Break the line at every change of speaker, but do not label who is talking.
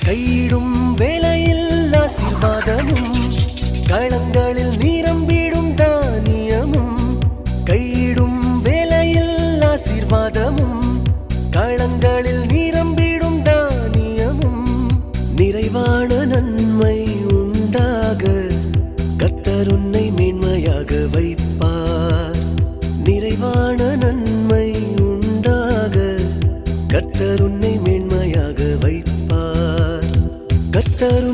கையிடும் வேலையில் ஆசீர்வாதமும் களங்களில் நிரம்பிடும் தானியமும் கையிடும் வேலையில் ஆசீர்வாதமும் களங்களில் நிரம்பிடும் தானியமும் நிறைவான நன்மை உண்டாக கர்த்தர் உன்னை மேன்மையாக வைப்பார். நிறைவான நன்மை உண்டாக கர்த்தர் உன்னை மேன்மையாக வைப்பார். கர்த்தர்